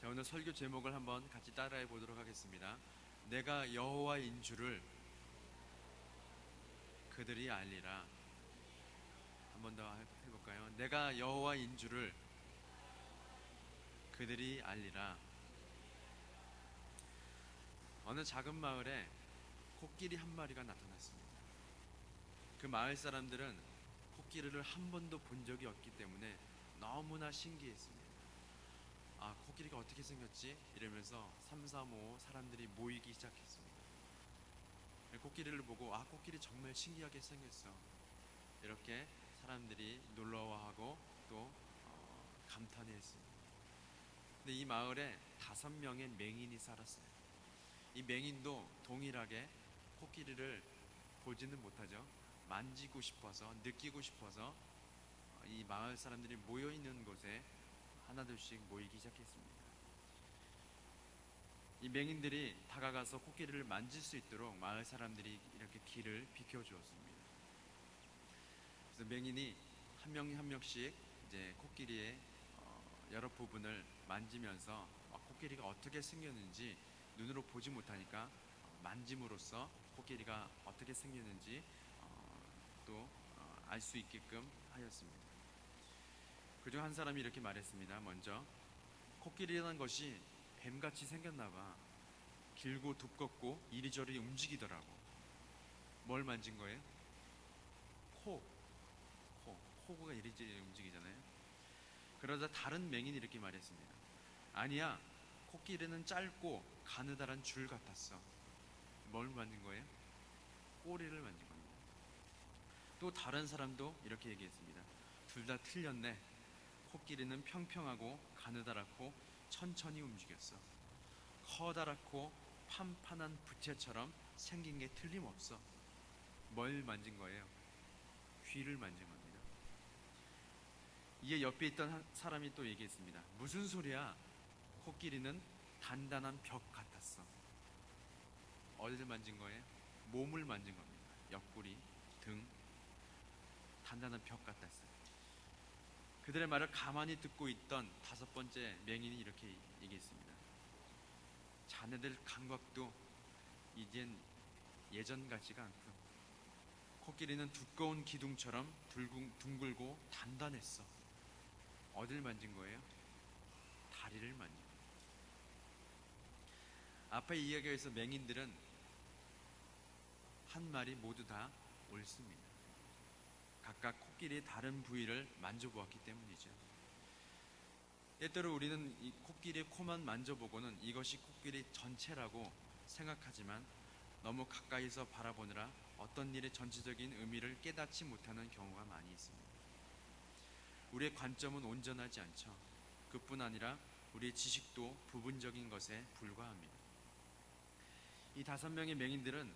자, 오늘 설교 제목을 한번 같이 따라해 보도록 하겠습니다. 내가 여호와인 줄을 그들이 알리라. 한 번 더 해볼까요? 내가 여호와인 줄을 그들이 알리라. 어느 작은 마을에 코끼리 한 마리가 나타났습니다. 그 마을 사람들은 코끼리를 한 번도 본 적이 없기 때문에 너무나 신기했습니다. 아, 코끼리가 어떻게 생겼지? 이러면서 3, 4, 5 사람들이 모이기 시작했습니다. 코끼리를 보고, 아, 코끼리 정말 신기하게 생겼어, 이렇게 사람들이 놀라워하고 또 감탄했습니다. 근데 이 마을에 5명의 맹인이 살았어요. 이 맹인도 동일하게 코끼리를 보지는 못하죠. 만지고 싶어서, 느끼고 싶어서 이 마을 사람들이 모여있는 곳에 하나둘씩 모이기 시작했습니다. 이 맹인들이 다가가서 코끼리를 만질 수 있도록 마을 사람들이 이렇게 길을 비켜주었습니다. 그래서 맹인이 한 명 한 명씩 이제 코끼리의 여러 부분을 만지면서 코끼리가 어떻게 생겼는지 눈으로 보지 못하니까 만짐으로써 코끼리가 어떻게 생겼는지 또 알 수 있게끔 하였습니다. 그중 한 사람이 이렇게 말했습니다. 먼저, 코끼리라는 것이 뱀같이 생겼나 봐. 길고 두껍고 이리저리 움직이더라고. 뭘 만진 거예요? 코. 코가 이리저리 움직이잖아요. 그러자 다른 맹인이 이렇게 말했습니다. 아니야, 코끼리는 짧고 가느다란 줄 같았어. 뭘 만진 거예요? 꼬리를 만진 겁니다. 또 다른 사람도 이렇게 얘기했습니다. 둘 다 틀렸네. 코끼리는 평평하고 가느다랗고 천천히 움직였어. 커다랗고 판판한 부채처럼 생긴 게 틀림없어. 뭘 만진 거예요? 귀를 만진 겁니다. 이에 옆에 있던 사람이 또 얘기했습니다. 무슨 소리야? 코끼리는 단단한 벽 같았어. 어디를 만진 거예요? 몸을 만진 겁니다. 옆구리, 등, 단단한 벽 같았어요. 그들의 말을 가만히 듣고 있던 5번째 맹인이 이렇게 얘기했습니다. 자네들 감각도 이젠 예전 같지가 않고, 코끼리는 두꺼운 기둥처럼 둥글고 단단했어. 어딜 만진 거예요? 다리를 만진 거예요. 앞에 이야기에서 맹인들은 한 말이 모두 다 옳습니다. 각각 코끼리의 다른 부위를 만져보았기 때문이죠. 때때로 우리는 이 코끼리의 코만 만져보고는 이것이 코끼리 전체라고 생각하지만 너무 가까이서 바라보느라 어떤 일의 전체적인 의미를 깨닫지 못하는 경우가 많이 있습니다. 우리의 관점은 온전하지 않죠. 그뿐 아니라 우리의 지식도 부분적인 것에 불과합니다. 이 5명의 맹인들은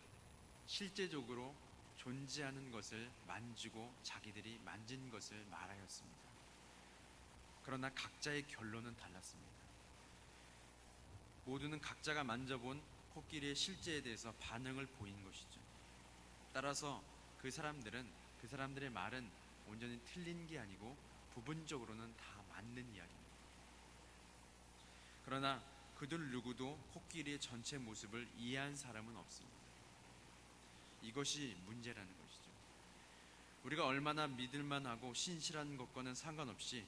실제적으로 존재하는 것을 만지고 자기들이 만진 것을 말하였습니다. 그러나 각자의 결론은 달랐습니다. 모두는 각자가 만져본 코끼리의 실제에 대해서 반응을 보인 것이죠. 따라서 그 사람들의 말은 온전히 틀린 게 아니고 부분적으로는 다 맞는 이야기입니다. 그러나 그들 누구도 코끼리의 전체 모습을 이해한 사람은 없습니다. 이것이 문제라는 것이죠. 우리가 얼마나 믿을만하고 신실한 것과는 상관없이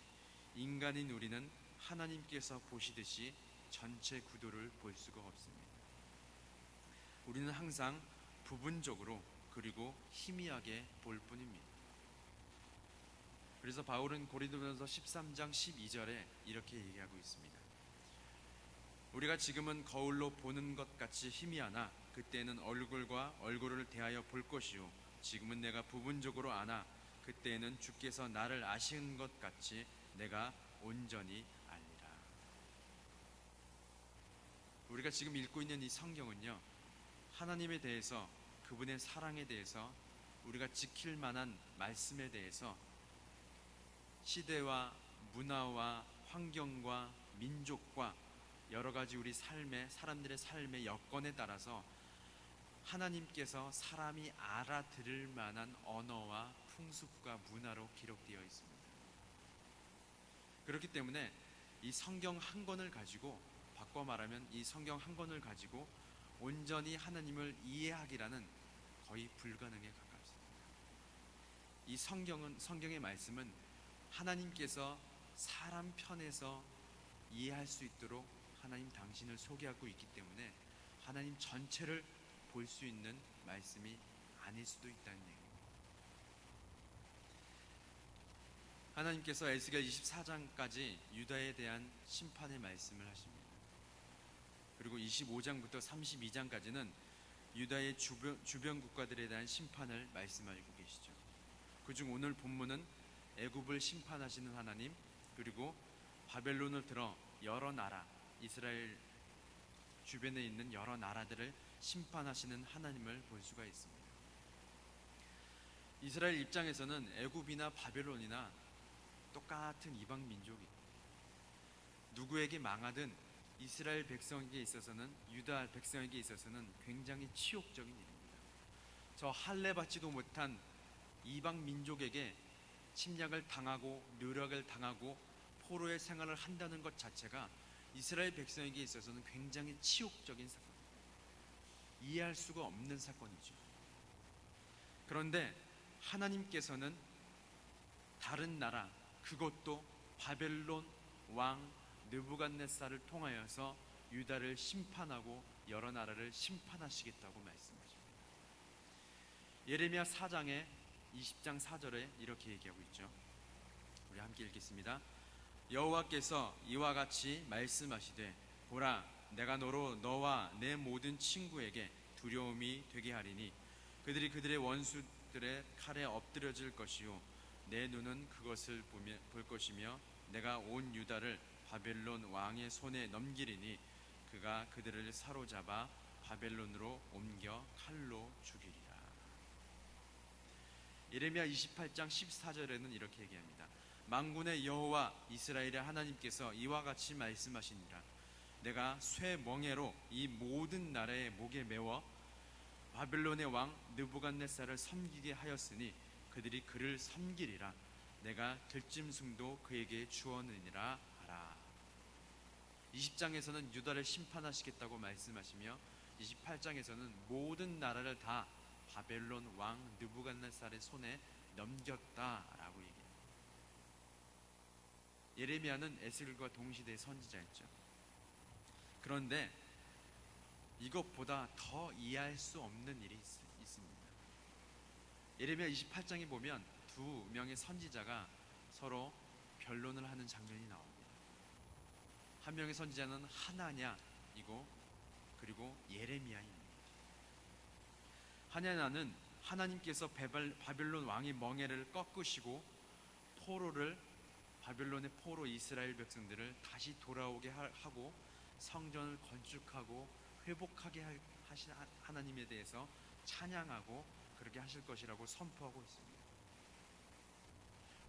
인간인 우리는 하나님께서 보시듯이 전체 구도를 볼 수가 없습니다. 우리는 항상 부분적으로 그리고 희미하게 볼 뿐입니다. 그래서 바울은 고린도전서 13장 12절에 이렇게 얘기하고 있습니다. 우리가 지금은 거울로 보는 것 같이 희미하나 그때는 얼굴과 얼굴을 대하여 볼 것이요 지금은 내가 부분적으로 아나 그때에는 주께서 나를 아시는 것 같이 내가 온전히 알리라. 우리가 지금 읽고 있는 이 성경은요, 하나님에 대해서, 그분의 사랑에 대해서, 우리가 지킬 만한 말씀에 대해서 시대와 문화와 환경과 민족과 여러 가지 우리 사람들의 삶의 여건에 따라서 하나님께서 사람이 알아들을 만한 언어와 풍습과 문화로 기록되어 있습니다. 그렇기 때문에 이 성경 한 권을 가지고, 바꿔 말하면 이 성경 한 권을 가지고 온전히 하나님을 이해하기라는 거의 불가능에 가깝습니다. 이 성경의 말씀은 하나님께서 사람 편에서 이해할 수 있도록 하나님 당신을 소개하고 있기 때문에 하나님 전체를 볼 수 있는 말씀이 아닐 수도 있다는 얘기입니다. 하나님께서 에스겔 24장까지 유다에 대한 심판의 말씀을 하십니다. 그리고 25장부터 32장까지는 유다의 주변 국가들에 대한 심판을 말씀하고 계시죠. 그중 오늘 본문은 애굽을 심판하시는 하나님, 그리고 바벨론을 들어 여러 나라, 이스라엘 주변에 있는 여러 나라들을 심판하시는 하나님을 볼 수가 있습니다. 이스라엘 입장에서는 애굽이나 바벨론이나 똑같은 이방 민족이, 누구에게 망하든 이스라엘 백성에게 있어서는, 유다 백성에게 있어서는 굉장히 치욕적인 일입니다. 저 할례 받지도 못한 이방 민족에게 침략을 당하고 노력을 당하고 포로의 생활을 한다는 것 자체가 이스라엘 백성에게 있어서는 굉장히 치욕적인 사건입니다. 이해할 수가 없는 사건이죠. 그런데 하나님께서는 다른 나라, 그것도 바벨론 왕 느부갓네살을 통하여서 유다를 심판하고 여러 나라를 심판하시겠다고 말씀하십니다. 예레미야 4장의 20장 4절에 이렇게 얘기하고 있죠. 우리 함께 읽겠습니다. 여호와께서 이와 같이 말씀하시되, 보라, 내가 너로 너와 내 모든 친구에게 두려움이 되게 하리니 그들이 그들의 원수들의 칼에 엎드려질 것이요 내 눈은 그것을 볼 것이며 내가 온 유다를 바벨론 왕의 손에 넘기리니 그가 그들을 사로잡아 바벨론으로 옮겨 칼로 죽이리라. 예레미야 28장 14절에는 이렇게 얘기합니다. 만군의 여호와 이스라엘의 하나님께서 이와 같이 말씀하시니라. 내가 쇠멍에로 이 모든 나라의 목에 메워 바벨론의 왕 느부갓네살을 섬기게 하였으니 그들이 그를 섬기리라. 내가 들짐승도 그에게 주었느니라 하라. 20장에서는 유다를 심판하시겠다고 말씀하시며 28장에서는 모든 나라를 다 바벨론 왕 느부갓네살의 손에 넘겼다라고 얘기합니다. 예레미야는 에스겔과 동시대의 선지자였죠. 그런데 이것보다 더 이해할 수 없는 일이 있습니다. 예레미야 28장에 보면 두 명의 선지자가 서로 변론을 하는 장면이 나옵니다. 한 명의 선지자는 하나냐이고 그리고 예레미야입니다. 하나냐는 하나님께서 바벨론 왕의 멍에를 꺾으시고 바벨론의 포로 이스라엘 백성들을 다시 돌아오게 하고 성전을 건축하고 회복하게 하신 하나님에 대해서 찬양하고 그렇게 하실 것이라고 선포하고 있습니다.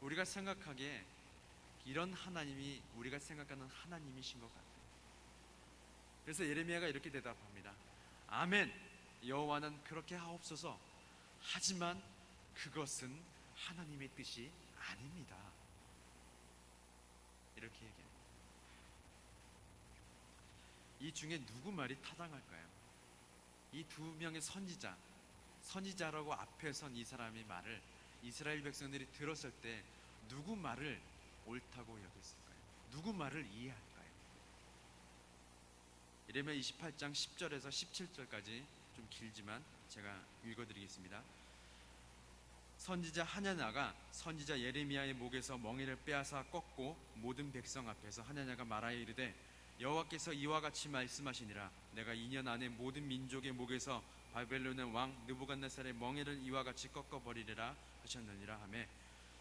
우리가 생각하기에 이런 하나님이 우리가 생각하는 하나님이신 것 같아요. 그래서 예레미야가 이렇게 대답합니다. 아멘, 여호와는 그렇게 하옵소서. 하지만 그것은 하나님의 뜻이 아닙니다. 이렇게 얘기합니다. 이 중에 누구 말이 타당할까요? 이 두 명의 선지자라고 앞에 선 이 사람의 말을 이스라엘 백성들이 들었을 때 누구 말을 옳다고 여겼을까요? 누구 말을 이해할까요? 예레미야 28장 10절에서 17절까지 좀 길지만 제가 읽어드리겠습니다. 선지자 하냐냐가 선지자 예레미야의 목에서 멍에를 빼앗아 꺾고 모든 백성 앞에서 하냐냐가 말하여 이르되, 여호와께서 이와 같이 말씀하시니라. 내가 2년 안에 모든 민족의 목에서 바벨론의 왕 느부갓네살의 멍에를 이와 같이 꺾어버리리라 하셨느니라 하매,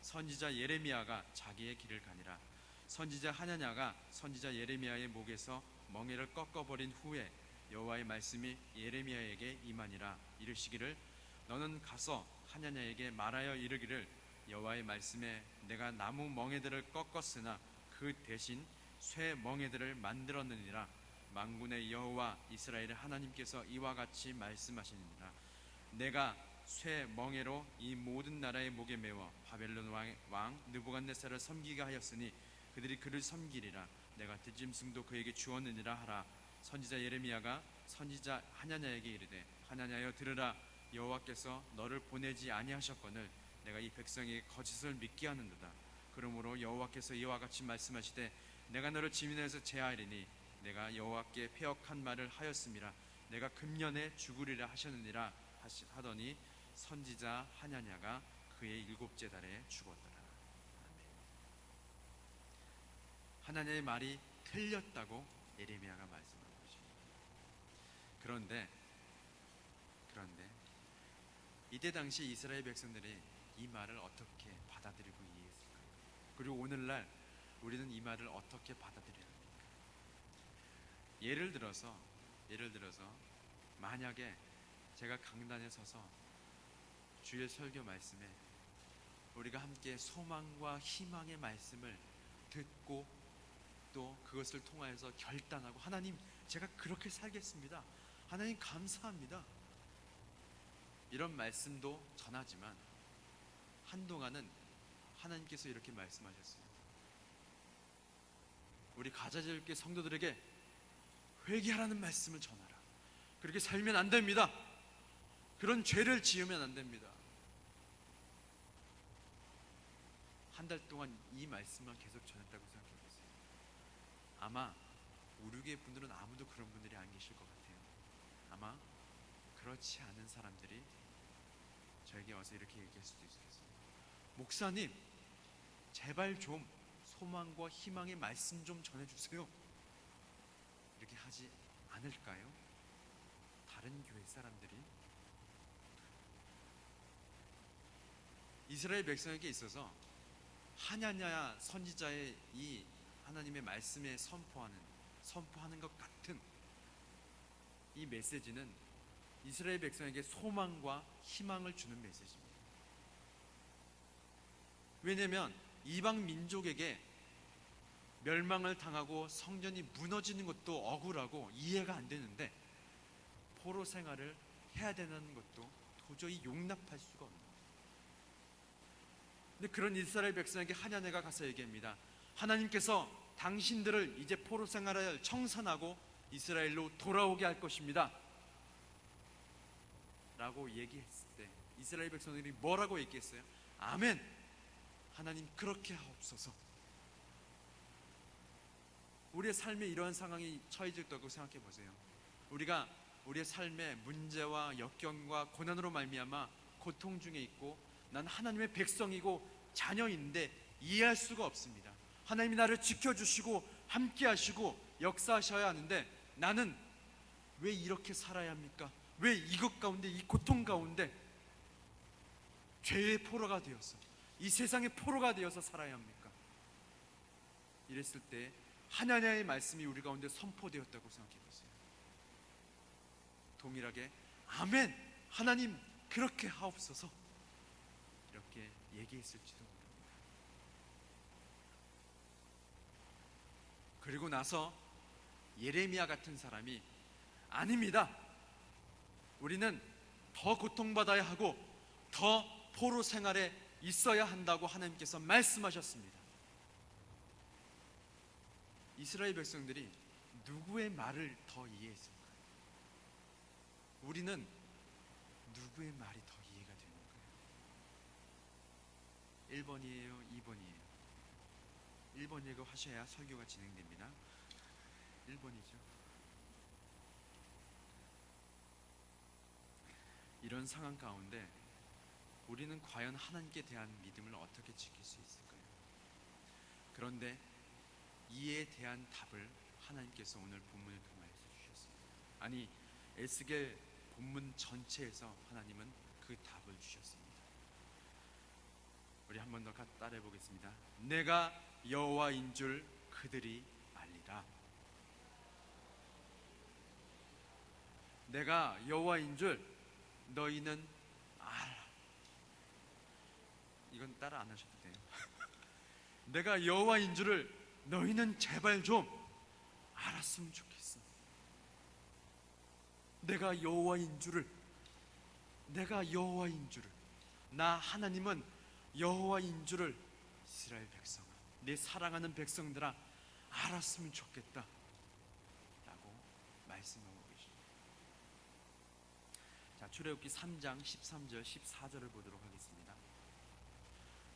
선지자 예레미야가 자기의 길을 가니라. 선지자 하냐냐가 선지자 예레미야의 목에서 멍에를 꺾어버린 후에 여호와의 말씀이 예레미야에게 임하니라. 이르시기를, 너는 가서 하냐냐에게 말하여 이르기를, 여호와의 말씀에 내가 나무 멍에들을 꺾었으나 그 대신 쇠 멍에들을 만들었느니라. 만군의 여호와 이스라엘의 하나님께서 이와 같이 말씀하시니라. 내가 쇠 멍에로 이 모든 나라의 목에 메워 바벨론 왕 느부갓네살을 섬기게 하였으니 그들이 그를 섬기리라. 내가 들짐승도 그에게 주었느니라 하라. 선지자 예레미야가 선지자 하냐냐에게 이르되 하냐냐여 들으라. 여호와께서 너를 보내지 아니하셨거늘 내가 이 백성에게 거짓을 믿게 하는도다. 그러므로 여호와께서 이와 같이 말씀하시되 내가 너를 지면에서 제하리니 내가 여호와께 패역한 말을 하였음이라. 내가 금년에 죽으리라 하셨느니라 하더니 선지자 하냐냐가 그의 7째 달에 죽었더라. 하나님의 말이 틀렸다고 예레미야가 말씀하는 것입니다. 그런데 이때 당시 이스라엘 백성들이 이 말을 어떻게 받아들이고 이해했을까요? 그리고 오늘날 우리는 이 말을 어떻게 받아들여야 합니까? 예를 들어서 만약에 제가 강단에 서서 주의 설교 말씀에 우리가 함께 소망과 희망의 말씀을 듣고 또 그것을 통하여서 결단하고 하나님 제가 그렇게 살겠습니다. 하나님 감사합니다. 이런 말씀도 전하지만 한동안은 하나님께서 이렇게 말씀하셨어요. 우리 가자질교회 성도들에게 회개하라는 말씀을 전하라. 그렇게 살면 안 됩니다. 그런 죄를 지으면 안 됩니다. 한 달 동안 이 말씀만 계속 전했다고 생각해보세요. 아마 우리 교회 분들은 아무도 그런 분들이 안 계실 것 같아요. 아마 그렇지 않은 사람들이 저에게 와서 이렇게 얘기할 수도 있겠어요. 목사님, 제발 좀 소망과 희망의 말씀 좀 전해주세요. 이렇게 하지 않을까요? 다른 교회 사람들이 이스라엘 백성에게 있어서 하냐냐 선지자의 이 하나님의 말씀에 선포하는 것 같은 이 메시지는 이스라엘 백성에게 소망과 희망을 주는 메시지입니다. 왜냐하면 이방 민족에게 멸망을 당하고 성전이 무너지는 것도 억울하고 이해가 안 되는데 포로 생활을 해야 되는 것도 도저히 용납할 수가 없는 거예요. 근데 그런 이스라엘 백성에게 하냐냐가 가서 얘기합니다. 하나님께서 당신들을 이제 포로 생활을 청산하고 이스라엘로 돌아오게 할 것입니다 라고 얘기했을 때 이스라엘 백성들이 뭐라고 얘기했어요? 아멘! 하나님 그렇게 하옵소서. 우리의 삶에 이러한 상황이 처해졌다고 생각해 보세요. 우리가 우리의 삶의 문제와 역경과 고난으로 말미암아 고통 중에 있고 난 하나님의 백성이고 자녀인데 이해할 수가 없습니다. 하나님이 나를 지켜주시고 함께 하시고 역사하셔야 하는데 나는 왜 이렇게 살아야 합니까? 왜 이것 가운데 이 고통 가운데 죄의 포로가 되어서 이 세상의 포로가 되어서 살아야 합니까? 이랬을 때 하나님의 말씀이 우리 가운데 선포되었다고 생각해 보세요. 동일하게 아멘! 하나님 그렇게 하옵소서 이렇게 얘기했을지도 모릅니다. 그리고 나서 예레미야 같은 사람이 아닙니다. 우리는 더 고통받아야 하고 더 포로 생활에 있어야 한다고 하나님께서 말씀하셨습니다. 이스라엘 백성들이 누구의 말을 더 이해했을까요? 우리는 누구의 말이 더 이해가 되는 거예요? 1번이에요? 2번이에요? 1번 읽어 하셔야 설교가 진행됩니다. 1번이죠. 이런 상황 가운데 우리는 과연 하나님께 대한 믿음을 어떻게 지킬 수 있을까요? 그런데 이에 대한 답을 하나님께서 오늘 본문을 통해서 주셨습니다. 아니 에스겔 본문 전체에서 하나님은 그 답을 주셨습니다. 우리 한 번 더 따라해 보겠습니다. 내가 여호와인 줄 그들이 알리라. 내가 여호와인 줄 너희는 알아. 이건 따라 안 하셔도 돼요. 내가 여호와인 줄을 너희는 제발 좀 알았으면 좋겠어. 내가 여호와인 줄을 나 하나님은 여호와인 줄을 이스라엘 백성아, 내 사랑하는 백성들아 알았으면 좋겠다 라고 말씀하고 계십니다. 자, 출애굽기 3장 13절 14절을 보도록 하겠습니다.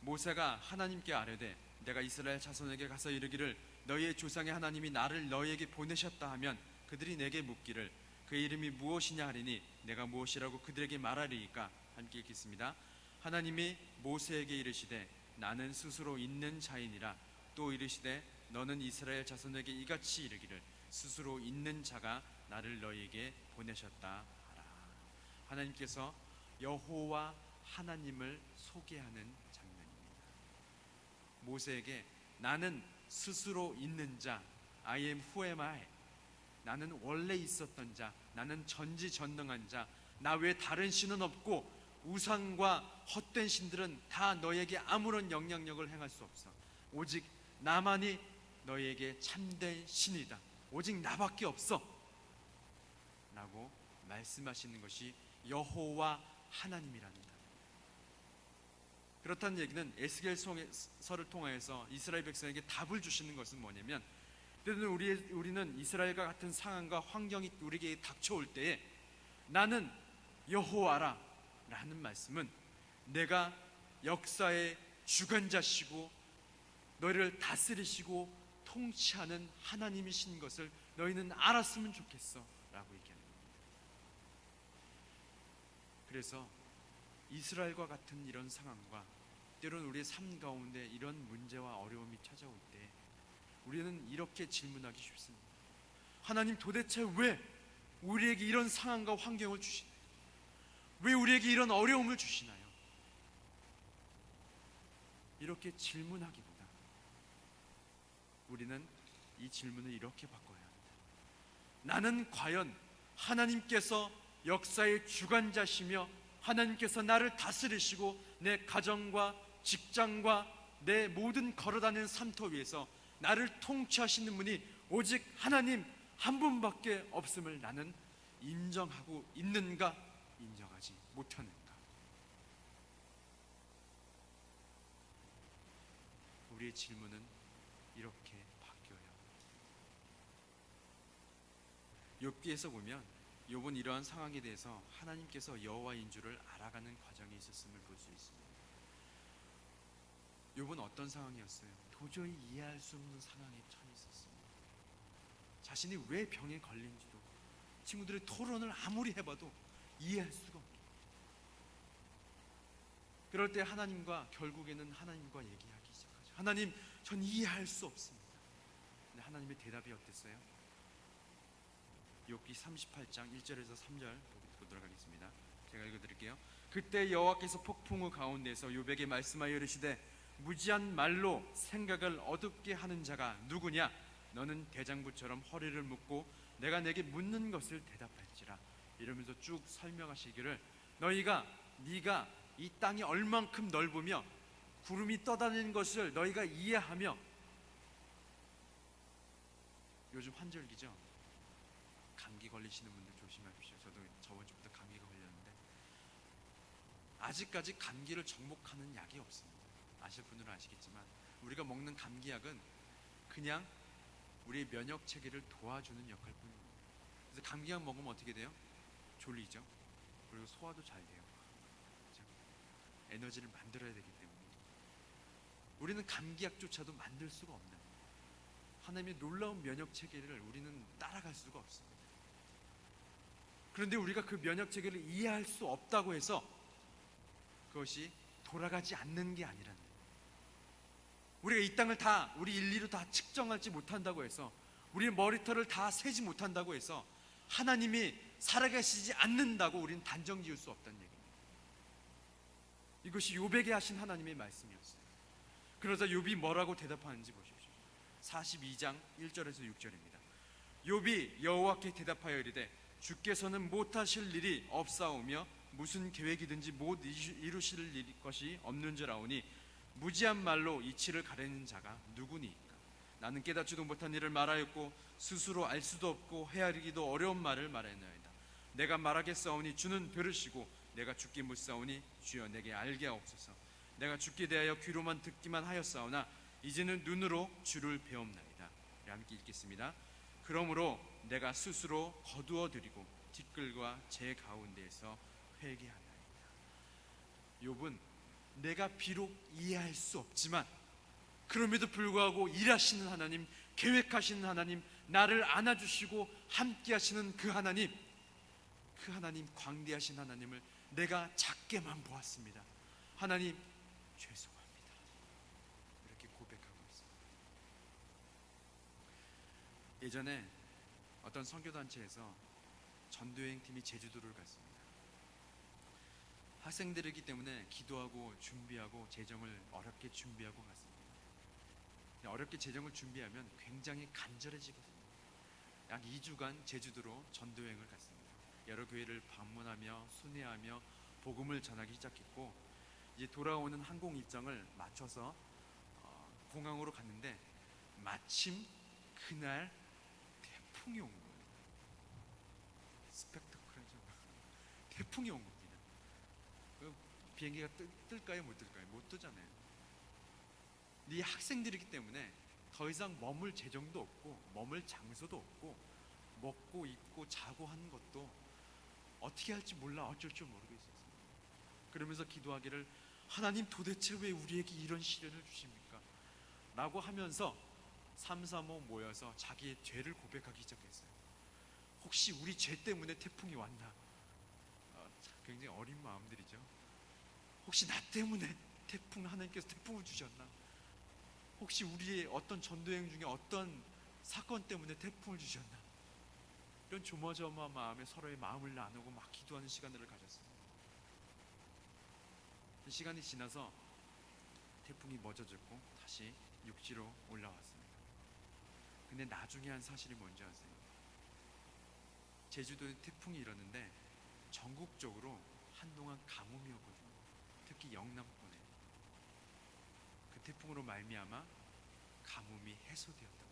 모세가 하나님께 아뢰되 내가 이스라엘 자손에게 가서 이르기를 너희의 조상의 하나님이 나를 너희에게 보내셨다 하면 그들이 내게 묻기를 그의 이름이 무엇이냐 하리니 내가 무엇이라고 그들에게 말하리이까. 함께 읽겠습니다. 하나님이 모세에게 이르시되 나는 스스로 있는 자이니라. 또 이르시되 너는 이스라엘 자손에게 이같이 이르기를 스스로 있는 자가 나를 너희에게 보내셨다 하라. 하나님께서 여호와 하나님을 소개하는 장면입니다. 모세에게 나는 스스로 있는 자, I am who am I, 나는 원래 있었던 자, 나는 전지전능한 자, 나 외에 다른 신은 없고 우상과 헛된 신들은 다 너에게 아무런 영향력을 행할 수 없어. 오직 나만이 너에게 참된 신이다. 오직 나밖에 없어 라고 말씀하시는 것이 여호와 하나님이랍니다. 그렇다는 얘기는 에스겔서를 통하여서 이스라엘 백성에게 답을 주시는 것은 뭐냐면, 때로는 우리는 이스라엘과 같은 상황과 환경이 우리에게 닥쳐올 때에 나는 여호와라 라는 말씀은 내가 역사의 주관자시고 너희를 다스리시고 통치하는 하나님이신 것을 너희는 알았으면 좋겠어 라고 얘기하는 겁니다. 그래서 이스라엘과 같은 이런 상황과 때로는 우리의 삶 가운데 이런 문제와 어려움이 찾아올 때 우리는 이렇게 질문하기 쉽습니다. 하나님, 도대체 왜 우리에게 이런 상황과 환경을 주시나요? 왜 우리에게 이런 어려움을 주시나요? 이렇게 질문하기보다 우리는 이 질문을 이렇게 바꿔야 합니다. 나는 과연 하나님께서 역사의 주관자시며 하나님께서 나를 다스리시고 내 가정과 직장과 내 모든 걸어다니는 삶터 위에서 나를 통치하시는 분이 오직 하나님 한 분밖에 없음을 나는 인정하고 있는가, 인정하지 못하는가? 우리의 질문은 이렇게 바뀌어야 합니다. 욥기에서 보면 욥은 이러한 상황에 대해서 하나님께서 여호와인 줄을 알아가는 과정이 있었음을 볼 수 있습니다. 욥은 어떤 상황이었어요? 도저히 이해할 수 없는 상황에 처해 있었습니다. 자신이 왜 병에 걸린지도 친구들의 토론을 아무리 해봐도 이해할 수가 없고, 그럴 때 결국에는 하나님과 얘기하기 시작하죠. 하나님, 전 이해할 수 없습니다. 근데 하나님의 대답이 어땠어요? 욥기 38장 1절에서 3절 보도록 하겠습니다. 제가 읽어드릴게요. 그때 여호와께서 폭풍우 가운데서 욥에게 말씀하여 이르시되 무지한 말로 생각을 어둡게 하는 자가 누구냐? 너는 대장부처럼 허리를 묶고 내가 내게 묻는 것을 대답할지라. 이러면서 쭉 설명하시기를 네가 이 땅이 얼만큼 넓으며 구름이 떠다니는 것을 너희가 이해하며, 요즘 환절기죠? 감기 걸리시는 분들 조심하십시오. 저도 저번 주부터 감기가 걸렸는데 아직까지 감기를 정복하는 약이 없습니다. 아실 분들은 아시겠지만 우리가 먹는 감기약은 그냥 우리의 면역 체계를 도와주는 역할 뿐입니다. 그래서 감기약 먹으면 어떻게 돼요? 졸리죠. 그리고 소화도 잘 돼요. 그렇죠? 에너지를 만들어야 되기 때문에 우리는 감기약조차도 만들 수가 없는 하나님의 놀라운 면역 체계를 우리는 따라갈 수가 없습니다. 그런데 우리가 그 면역 체계를 이해할 수 없다고 해서 그것이 돌아가지 않는 게 아니라는 거예요. 우리가 이 땅을 다 우리 일리로 다 측정하지 못한다고 해서, 우리의 머리털을 다 세지 못한다고 해서 하나님이 살아계시지 않는다고 우리는 단정 지을 수 없다는 얘기입니다. 이것이 욥에게 하신 하나님의 말씀이었어요. 그러자 욥이 뭐라고 대답하는지 보십시오. 42장 1절에서 6절입니다. 욥이 여호와께 대답하여 이르되 주께서는 못하실 일이 없사오며 무슨 계획이든지 못 이루실 것이 없는 줄 아오니 무지한 말로 이치를 가리는 자가 누구니이까? 나는 깨닫지도 못한 일을 말하였고 스스로 알 수도 없고 헤아리기도 어려운 말을 말하였나이다. 내가 말하겠사오니 주는 들으시고 내가 죽기 묻사오니 주여 내게 알게 하옵소서. 내가 죽게 대하여 귀로만 듣기만 하였사오나 이제는 눈으로 주를 배옵나이다. 함께 읽겠습니다. 그러므로 내가 스스로 거두어드리고 뒷글과 제 가운데에서 회개하나이다. 욥은 내가 비록 이해할 수 없지만 그럼에도 불구하고 일하시는 하나님, 계획하시는 하나님, 나를 안아주시고 함께 하시는 그 하나님, 광대하신 하나님을 내가 작게만 보았습니다. 하나님 죄송합니다. 이렇게 고백하고 있습니다. 예전에 어떤 선교단체에서 전도여행팀이 제주도를 갔습니다. 학생들이기 때문에 기도하고 준비하고 재정을 어렵게 준비하고 갔습니다. 어렵게 재정을 준비하면 굉장히 간절해지거든요. 약 2주간 제주도로 전도여행을 갔습니다. 여러 교회를 방문하며 순회하며 복음을 전하기 시작했고, 이제 돌아오는 항공 일정을 맞춰서 공항으로 갔는데 마침 그날 태풍이 온 거예요. 스펙터클하죠. 태풍이 온 겁니다. 비행기가 뜰까요? 못 뜰까요? 못 뜨잖아요. 이 학생들이기 때문에 더 이상 머물 재정도 없고 머물 장소도 없고 먹고 입고 자고 하는 것도 어떻게 할지 몰라 어쩔 줄 모르고 있었어요. 그러면서 기도하기를 하나님 도대체 왜 우리에게 이런 시련을 주십니까? 라고 하면서 3, 3호 모여서 자기의 죄를 고백하기 시작했어요. 혹시 우리 죄 때문에 태풍이 왔나? 굉장히 어린 마음들이죠. 혹시 나 때문에 하나님께서 태풍을 주셨나? 혹시 우리의 어떤 전도여행 중에 어떤 사건 때문에 태풍을 주셨나? 이런 조마조마한 마음에 서로의 마음을 나누고 막 기도하는 시간들을 가졌습니다. 시간이 지나서 태풍이 멎어졌고 다시 육지로 올라왔습니다. 근데 나중에 한 사실이 뭔지 아세요? 제주도에 태풍이 일었는데 전국적으로 한동안 가뭄이었거든요. 특히 영남권에 그 태풍으로 말미암아 가뭄이 해소되었다고.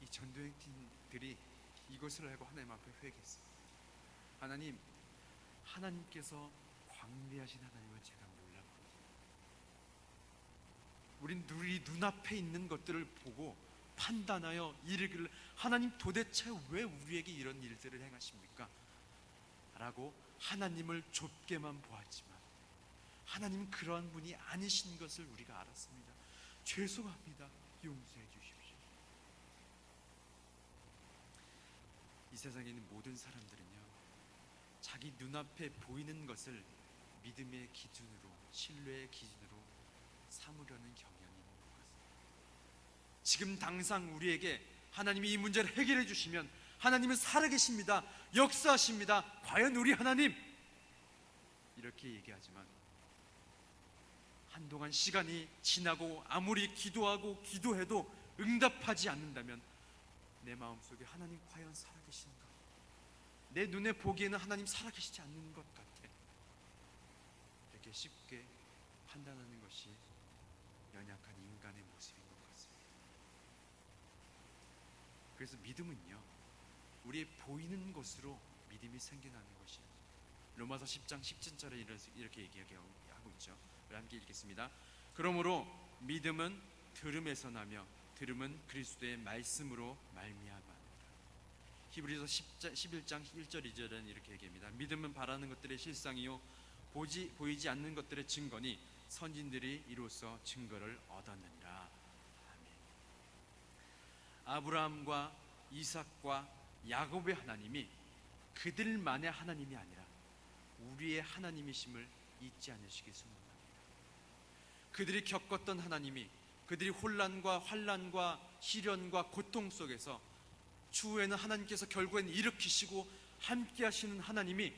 이 전도행 팀들이 이것을 알고 하나님 앞에 회개했어요. 하나님께서 광대하신 하나님을 제가 몰랐거든요. 우린 우리 눈앞에 있는 것들을 보고 판단하여 이르기를 하나님 도대체 왜 우리에게 이런 일들을 행하십니까? 라고 하나님을 좁게만 보았지만 하나님은 그러한 분이 아니신 것을 우리가 알았습니다. 죄송합니다. 용서해 주십시오. 이 세상에 있는 모든 사람들은요, 자기 눈앞에 보이는 것을 믿음의 기준으로, 신뢰의 기준으로 삼으려는 경향이 있는 것 같습니다. 지금 당장 우리에게 하나님이 이 문제를 해결해 주시면 하나님은 살아계십니다. 역사하십니다. 과연 우리 하나님? 이렇게 얘기하지만 한동안 시간이 지나고 아무리 기도하고 기도해도 응답하지 않는다면 내 마음속에 하나님 과연 살아계신가? 내 눈에 보기에는 하나님 살아계시지 않는 것 같아. 이렇게 쉽게 판단하는 것이 연약한 인간의 모습인 것 같습니다. 그래서 믿음은요, 우리의 보이는 것으로 믿음이 생겨나는 것이에요. 로마서 10장 17절에 이렇게 얘기하고 있죠. 함께 읽겠습니다. 그러므로 믿음은 들음에서 나며 들음은 그리스도의 말씀으로 말미암아. 히브리서 11장 1절 2절은 이렇게 얘기합니다. 믿음은 바라는 것들의 실상이요 보이지 않는 것들의 증거니 선진들이 이로써 증거를 얻었느니라. 아멘. 아브라함과 이삭과 야곱의 하나님이 그들만의 하나님이 아니라 우리의 하나님이심을 잊지 않으시길 소원합니다. 그들이 겪었던 하나님이, 그들이 혼란과 환란과 시련과 고통 속에서 추후에는 하나님께서 결국엔 일으키시고 함께 하시는 하나님이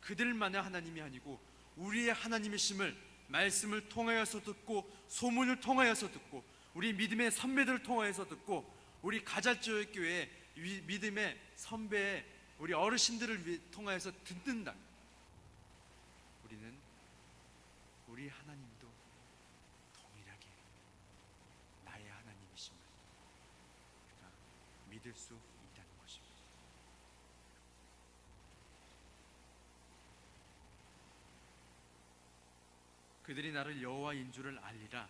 그들만의 하나님이 아니고 우리의 하나님이심을 말씀을 통하여서 듣고 소문을 통하여서 듣고 우리 믿음의 선배들을 통하여서 듣고 우리 가잘조의 교회의 믿음의 선배의 우리 어르신들을 통하여서 듣는다. 우리는 우리 하나님도 동일하게 나의 하나님이심을 우리가 믿을 수 있다는 것입니다. 그들이 나를 여호와인 줄을 알리라.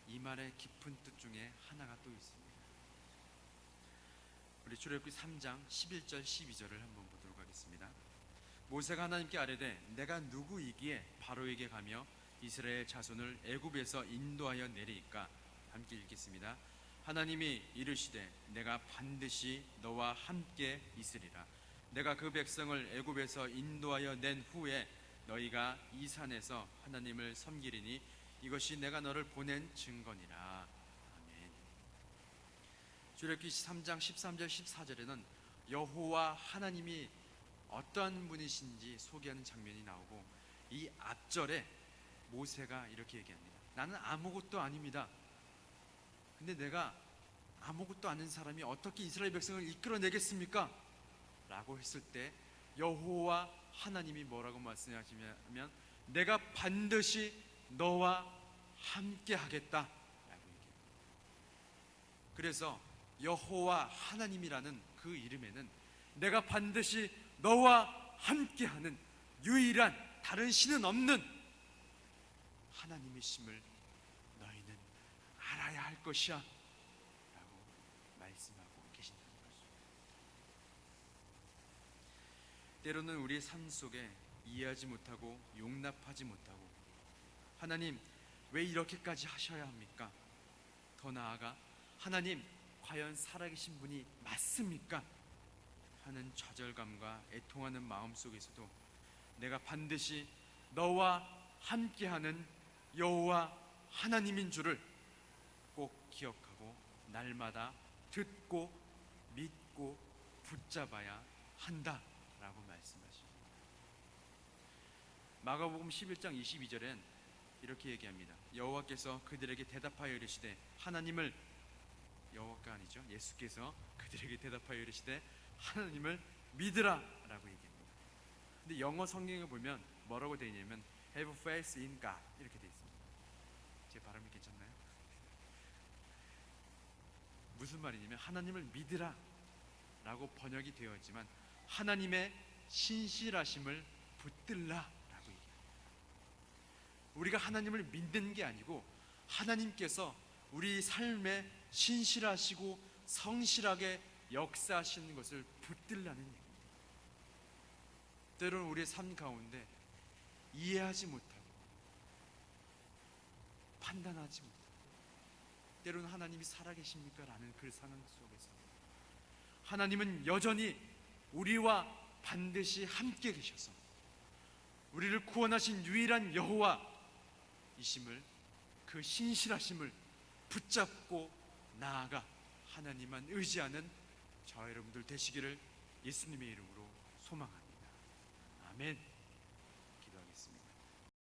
이 말의 깊은 뜻 중에 하나가 또 있습니다. 우리 출애굽기 3장 11절 12절을 한번 보도록 하겠습니다. 모세가 하나님께 아뢰되 내가 누구이기에 바로에게 가며 이스라엘 자손을 애굽에서 인도하여 내리이까. 함께 읽겠습니다. 하나님이 이르시되 내가 반드시 너와 함께 있으리라. 내가 그 백성을 애굽에서 인도하여 낸 후에 너희가 이 산에서 하나님을 섬기리니 이것이 내가 너를 보낸 증거니라. 아멘. 출애굽기 3장 13절 14절에는 여호와 하나님이 어떠한 분이신지 소개하는 장면이 나오고, 이 앞절에 모세가 이렇게 얘기합니다. 나는 아무것도 아닙니다. 근데 내가 아무것도 아닌 사람이 어떻게 이스라엘 백성을 이끌어내겠습니까? 라고 했을 때 여호와 하나님이 뭐라고 말씀하시냐면 내가 반드시 너와 함께 하겠다 라고 얘기해요. 그래서 여호와 하나님이라는 그 이름에는 내가 반드시 너와 함께하는 유일한 다른 신은 없는 하나님이심을 너희는 알아야 할 것이야 라고 말씀하고 계신다는 것입니다. 때로는 우리의 삶 속에 이해하지 못하고 용납하지 못하고 하나님 왜 이렇게까지 하셔야 합니까? 더 나아가 하나님 과연 살아계신 분이 맞습니까? 하는 좌절감과 애통하는 마음 속에서도 내가 반드시 너와 함께하는 여호와 하나님인 줄을 꼭 기억하고 날마다 듣고 믿고 붙잡아야 한다라고 말씀하십니다. 마가복음 11장 22절엔 이렇게 얘기합니다. 여호와께서 그들에게 대답하여 이르시되 하나님을, 여호와가 아니죠, 예수께서 그들에게 대답하여 이르시되 하나님을 믿으라 라고 얘기합니다. 근데 영어 성경에 보면 뭐라고 되어 있냐면 have faith in God 이렇게 되어 있습니다. 제 발음이 괜찮나요? 무슨 말이냐면 하나님을 믿으라 라고 번역이 되어 있지만 하나님의 신실하심을 붙들라 라고 얘기합니다. 우리가 하나님을 믿는 게 아니고 하나님께서 우리 삶에 신실하시고 성실하게 역사하시는 것을 붙들라는 얘기입니다. 때로는 우리의 삶 가운데 이해하지 못하고 판단하지 못하고 때로는 하나님이 살아계십니까? 라는 그 상황 속에서 하나님은 여전히 우리와 반드시 함께 계셔서 우리를 구원하신 유일한 여호와이심을, 그 신실하심을 붙잡고 나아가 하나님만 의지하는 저와 여러분들 되시기를 예수님의 이름으로 소망합니다. 아멘.